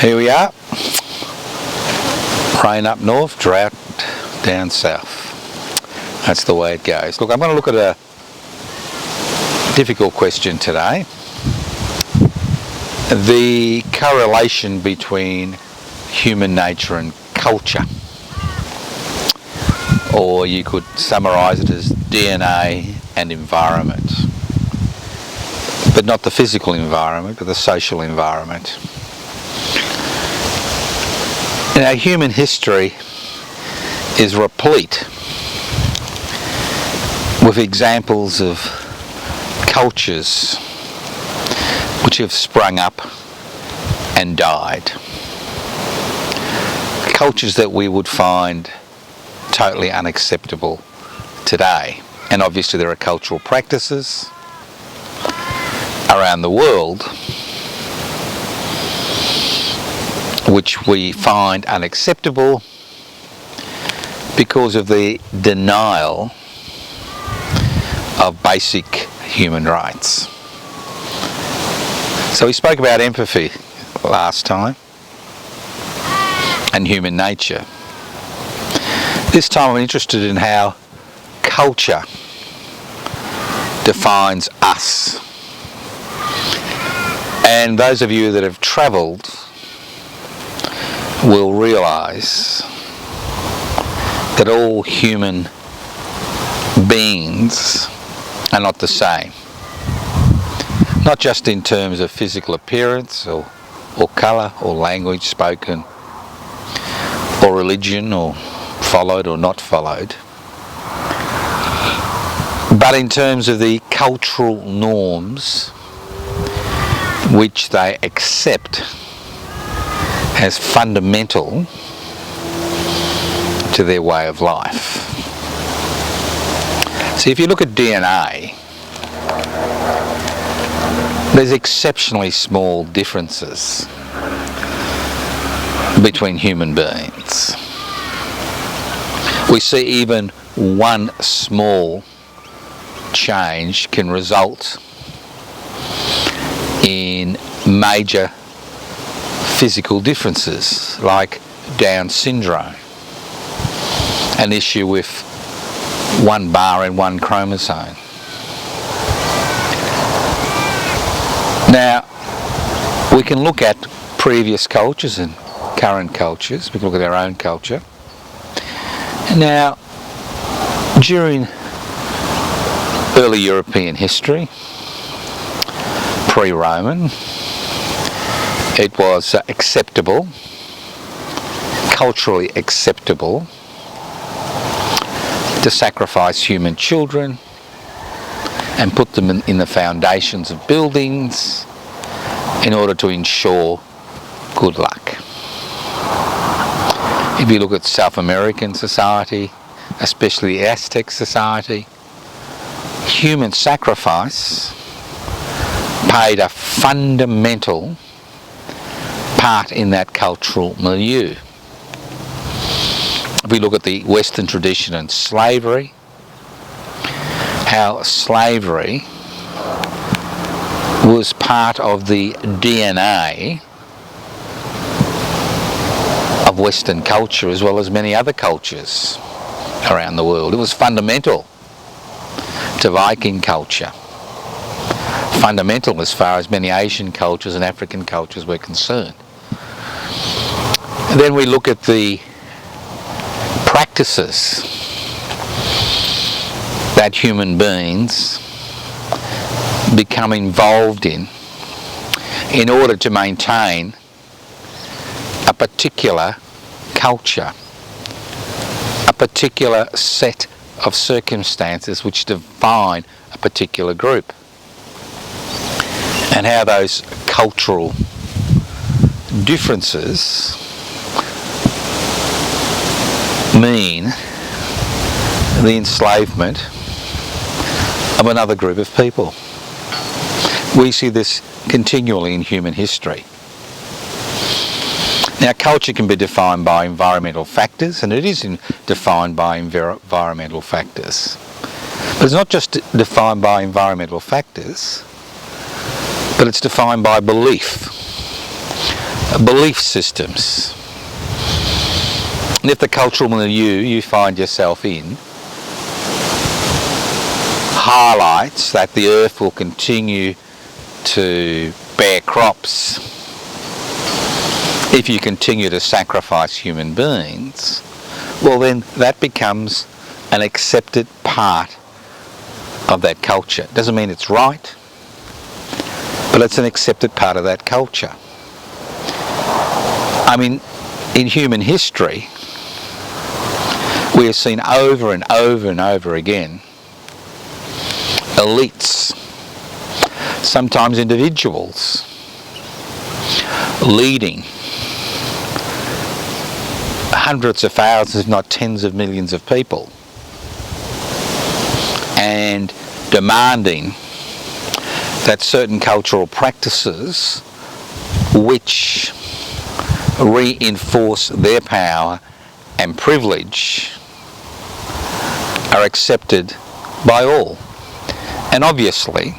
Here we are. Rain up north, drought down south. That's the way it goes. Look, I'm going to look at a difficult question today. The correlation between human nature and culture. Or you could summarise it as DNA and environment. But not the physical environment, but the social environment. You know, human history is replete with examples of cultures which have sprung up and died. Cultures that we would find totally unacceptable today. And obviously there are cultural practices around the world which we find unacceptable because of the denial of basic human rights. So we spoke about empathy last time and human nature. This time I'm interested in how culture defines us. And those of you that have travelled will realise that all human beings are not the same. Not just in terms of physical appearance or colour or language spoken or religion or followed or not followed, but in terms of the cultural norms which they accept as fundamental to their way of life. See, if you look at DNA, there's exceptionally small differences between human beings. We see even one small change can result in major physical differences like Down syndrome, an issue with one bar in one chromosome. Now, we can look at previous cultures and current cultures. We can look at our own culture. Now, during early European history, pre-Roman, it was acceptable, culturally acceptable, to sacrifice human children and put them in the foundations of buildings in order to ensure good luck. If you look at South American society, especially Aztec society, human sacrifice played a fundamental part in that cultural milieu. If we look at the Western tradition and slavery, how slavery was part of the DNA of Western culture as well as many other cultures around the world. It was fundamental to Viking culture, fundamental as far as many Asian cultures and African cultures were concerned. And then we look at the practices that human beings become involved in order to maintain a particular culture, a particular set of circumstances which define a particular group, and how those cultural differences mean the enslavement of another group of people. We see this continually in human history. Now, culture can be defined by environmental factors, and it is defined by environmental factors. But it's not just defined by environmental factors, but it's defined by belief. belief systems. And if the cultural milieu you find yourself in highlights that the earth will continue to bear crops if you continue to sacrifice human beings, well then that becomes an accepted part of that culture. It doesn't mean it's right, but it's an accepted part of that culture. I mean, in human history, we have seen over and over and over again elites, sometimes individuals, leading hundreds of thousands, if not tens of millions of people, and demanding that certain cultural practices which reinforce their power and privilege are accepted by all. And obviously,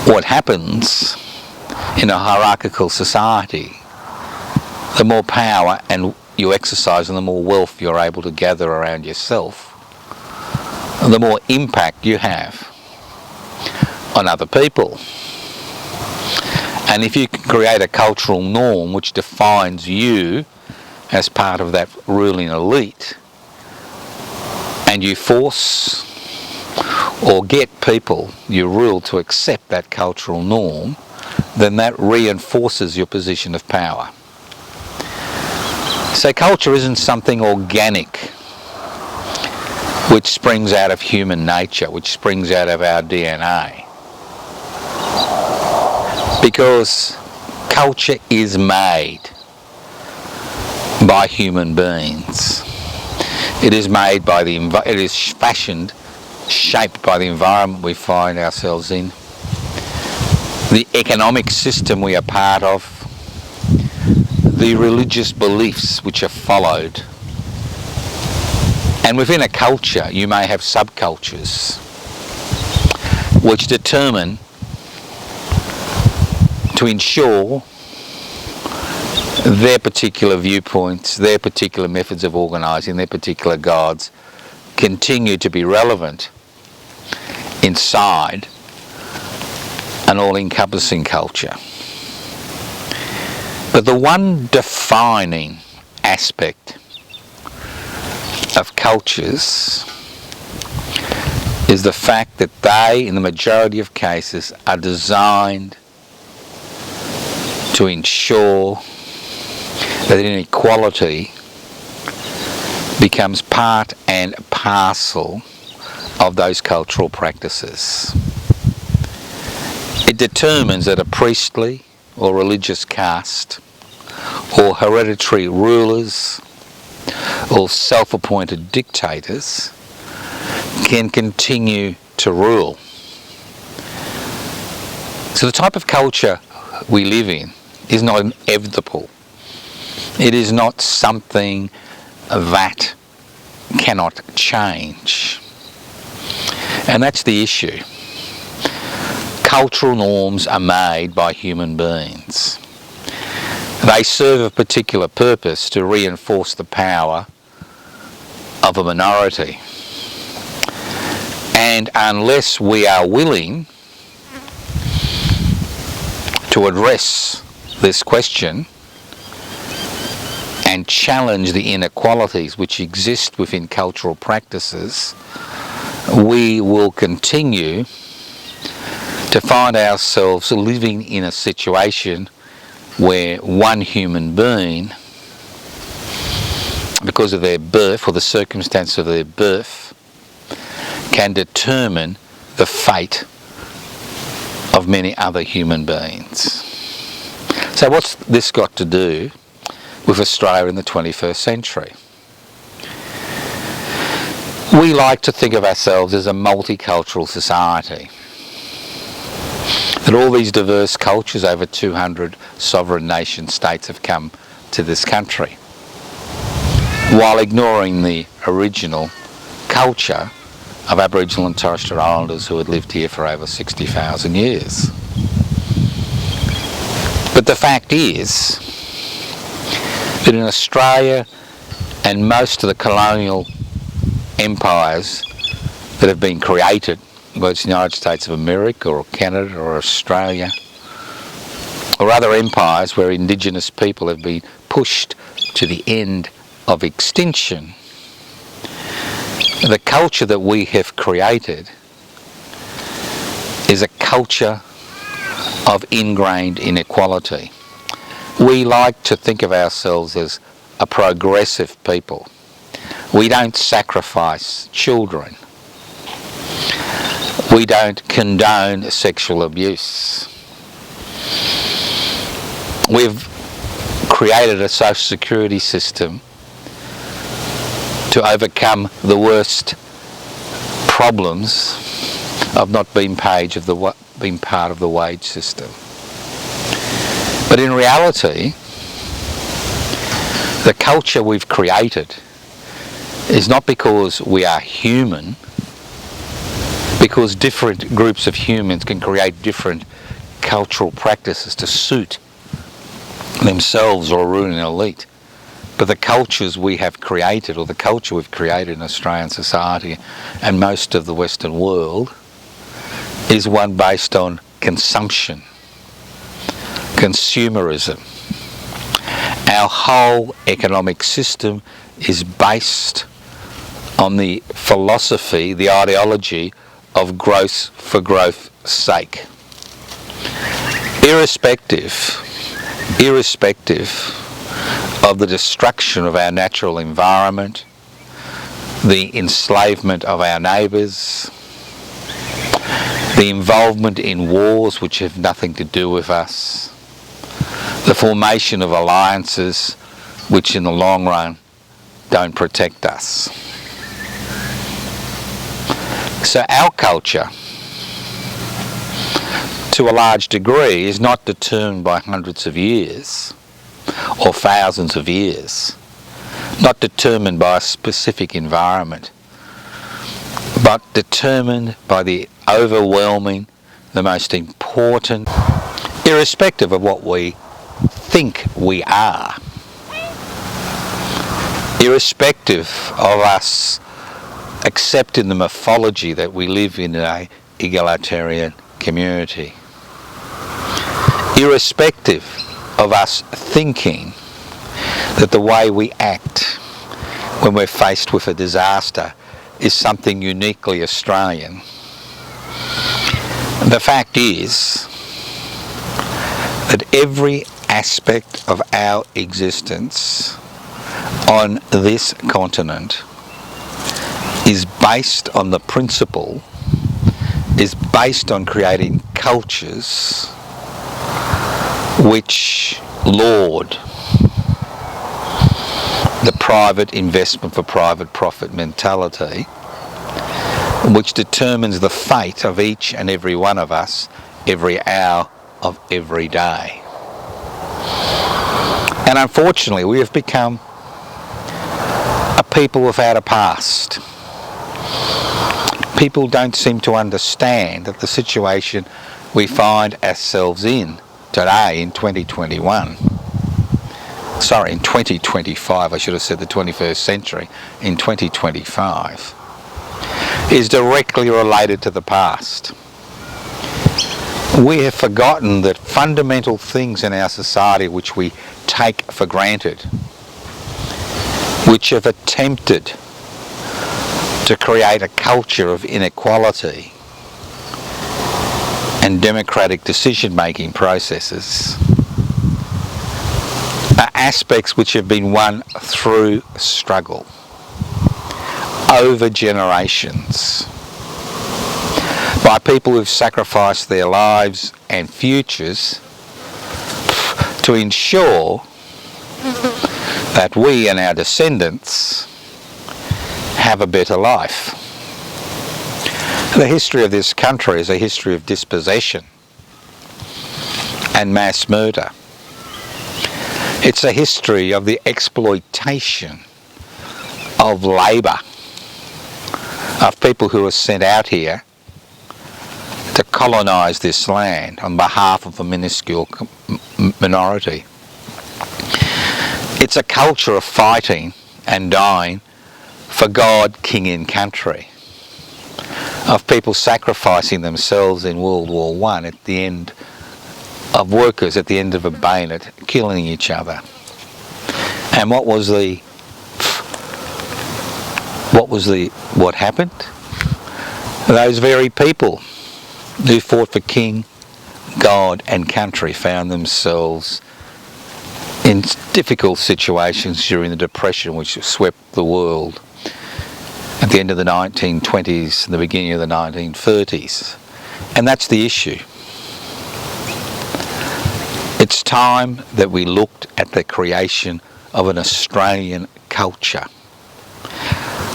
what happens in a hierarchical society, the more power and you exercise and the more wealth you're able to gather around yourself, the more impact you have on other people. And if you can create a cultural norm which defines you as part of that ruling elite, and you force or get people you rule to accept that cultural norm, then that reinforces your position of power. So culture isn't something organic which springs out of human nature, which springs out of our DNA. Because culture is made by human beings. It is made by it is fashioned, shaped by the environment we find ourselves in, the economic system we are part of, the religious beliefs which are followed. And within a culture you may have subcultures which determine to ensure their particular viewpoints, their particular methods of organising, their particular gods continue to be relevant inside an all-encompassing culture. But the one defining aspect of cultures is the fact that they, in the majority of cases, are designed to ensure that inequality becomes part and parcel of those cultural practices. It determines that a priestly or religious caste, or hereditary rulers, or self-appointed dictators can continue to rule. So the type of culture we live in is not inevitable. It is not something that cannot change. And that's the issue. Cultural norms are made by human beings. They serve a particular purpose to reinforce the power of a minority. And unless we are willing to address this question and challenge the inequalities which exist within cultural practices, we will continue to find ourselves living in a situation where one human being, because of their birth or the circumstance of their birth, can determine the fate of many other human beings. So what's this got to do with Australia in the 21st century? We like to think of ourselves as a multicultural society. That all these diverse cultures, over 200 sovereign nation states, have come to this country, while ignoring the original culture of Aboriginal and Torres Strait Islanders who had lived here for over 60,000 years. But the fact is that in Australia and most of the colonial empires that have been created, whether it's the United States of America or Canada or Australia, or other empires where indigenous people have been pushed to the end of extinction, the culture that we have created is a culture of ingrained inequality. We like to think of ourselves as a progressive people. We don't sacrifice children. We don't condone sexual abuse. We've created a social security system to overcome the worst problems of not being part of the wage system. But in reality, the culture we've created is not because we are human, because different groups of humans can create different cultural practices to suit themselves or a ruling elite. But the cultures we have created, or the culture we've created in Australian society and most of the Western world, is one based on consumption, consumerism. Our whole economic system is based on the philosophy, the ideology of growth for growth's sake. Irrespective of the destruction of our natural environment, the enslavement of our neighbours, the involvement in wars which have nothing to do with us, the formation of alliances which in the long run don't protect us. So our culture, to a large degree, is not determined by hundreds of years or thousands of years, not determined by a specific environment, but determined by the overwhelming, the most important, irrespective of what we think we are, irrespective of us accepting the mythology that we live in an egalitarian community, irrespective of us thinking that the way we act when we're faced with a disaster is something uniquely Australian. The fact is that every aspect of our existence on this continent is based on the principle, is based on creating cultures which laud the private investment for private profit mentality, which determines the fate of each and every one of us every hour of every day. And unfortunately, we have become a people without a past. People don't seem to understand that the situation we find ourselves in today in 2021, sorry, in 2025, I should have said the 21st century, in 2025, is directly related to the past. We have forgotten that fundamental things in our society which we take for granted, which have attempted to create a culture of inequality and democratic decision-making processes, are aspects which have been won through struggle over generations by people who've sacrificed their lives and futures to ensure that we and our descendants have a better life. The history of this country is a history of dispossession and mass murder. It's a history of the exploitation of labour, of people who are sent out here to colonise this land on behalf of a minuscule minority. It's a culture of fighting and dying for God, king and country, of people sacrificing themselves in World War I at the end of workers at the end of a bayonet, killing each other. And what happened? Those very people who fought for king, God and country found themselves in difficult situations during the Depression, which swept the world at the end of the 1920s and the beginning of the 1930s. And that's the issue. It's time that we looked at the creation of an Australian culture,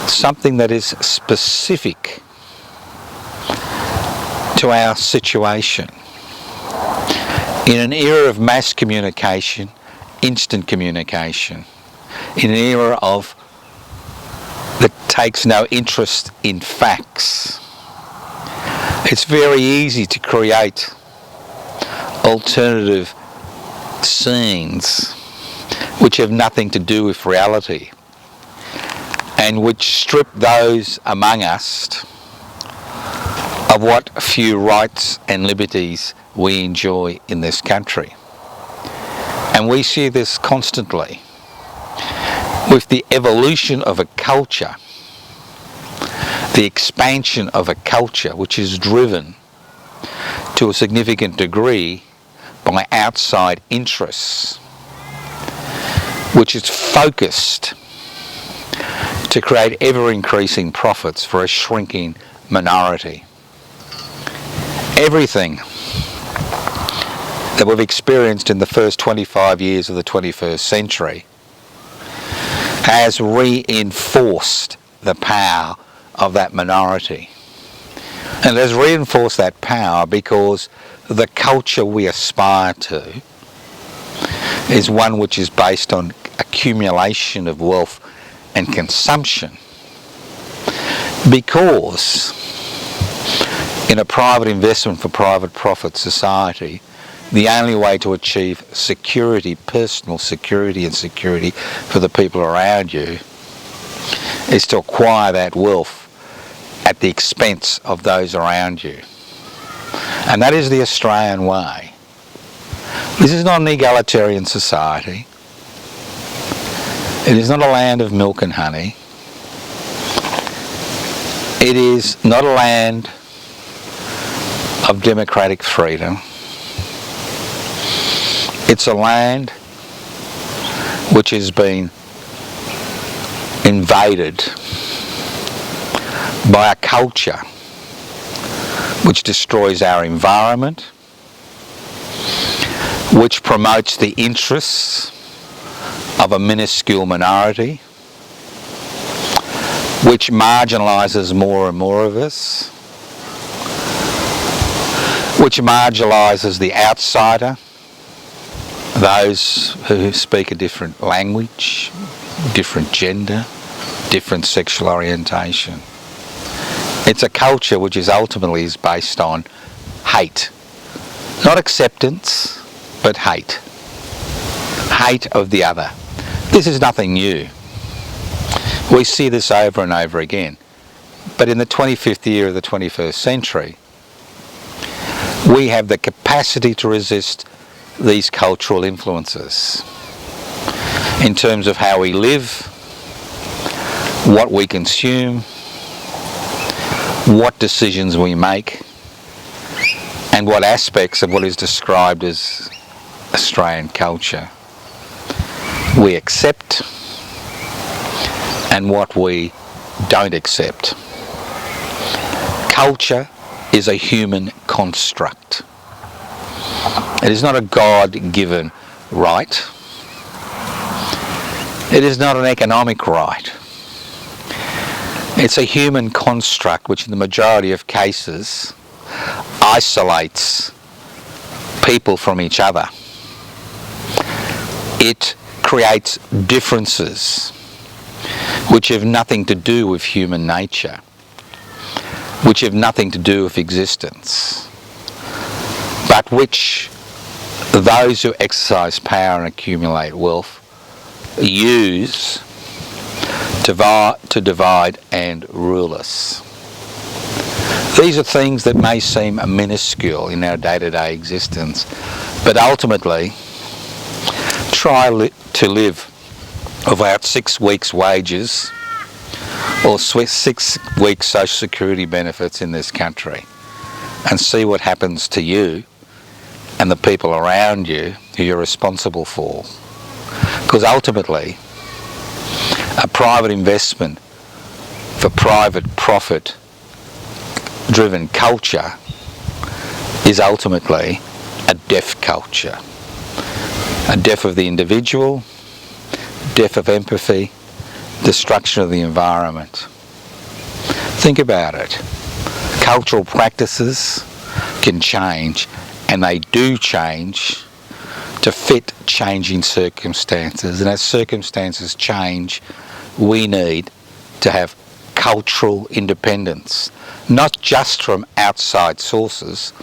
something that is specific to our situation. In an era of mass communication, instant communication, in an era that takes no interest in facts, it's very easy to create alternative scenes which have nothing to do with reality and which strip those among us of what few rights and liberties we enjoy in this country. And we see this constantly with the evolution of a culture, the expansion of a culture which is driven to a significant degree by outside interests, which is focused to create ever-increasing profits for a shrinking minority. Everything that we've experienced in the first 25 years of the 21st century has reinforced the power of that minority. And it has reinforced that power because the culture we aspire to is one which is based on accumulation of wealth and consumption, because in a private investment for private profit society, the only way to achieve security, personal security and security for the people around you, is to acquire that wealth at the expense of those around you. And that is the Australian way. This is not an egalitarian society. It is not a land of milk and honey. It is not a land of democratic freedom. It's a land which has been invaded by a culture which destroys our environment, which promotes the interests of a minuscule minority, which marginalises more and more of us, which marginalises the outsider, those who speak a different language, different gender, different sexual orientation. It's a culture which is ultimately based on hate. Not acceptance, but hate. Hate of the other. This is nothing new. We see this over and over again. But in the 25th year of the 21st century, we have the capacity to resist these cultural influences in terms of how we live, what we consume, what decisions we make, and what aspects of what is described as Australian culture we accept and what we don't accept. Culture is a human construct. It is not a God-given right. It is not an economic right. It's a human construct which in the majority of cases isolates people from each other. It creates differences which have nothing to do with human nature. which have nothing to do with existence, but which those who exercise power and accumulate wealth use to divide and rule us. These are things that may seem minuscule in our day-to-day existence, but ultimately try to live without 6 weeks' wages or 6 weeks' social security benefits in this country and see what happens to you and the people around you who you're responsible for. Because ultimately, a private investment for private profit driven culture is ultimately a deaf culture. A death of the individual, death of empathy, destruction of the environment. Think about it. Cultural practices can change, and they do change to fit changing circumstances. And as circumstances change, we need to have cultural independence, not just from outside sources,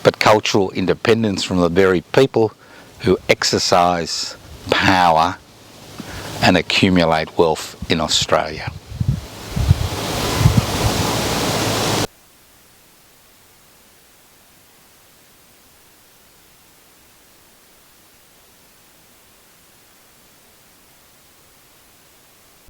but cultural independence from the very people who exercise power and accumulate wealth in Australia.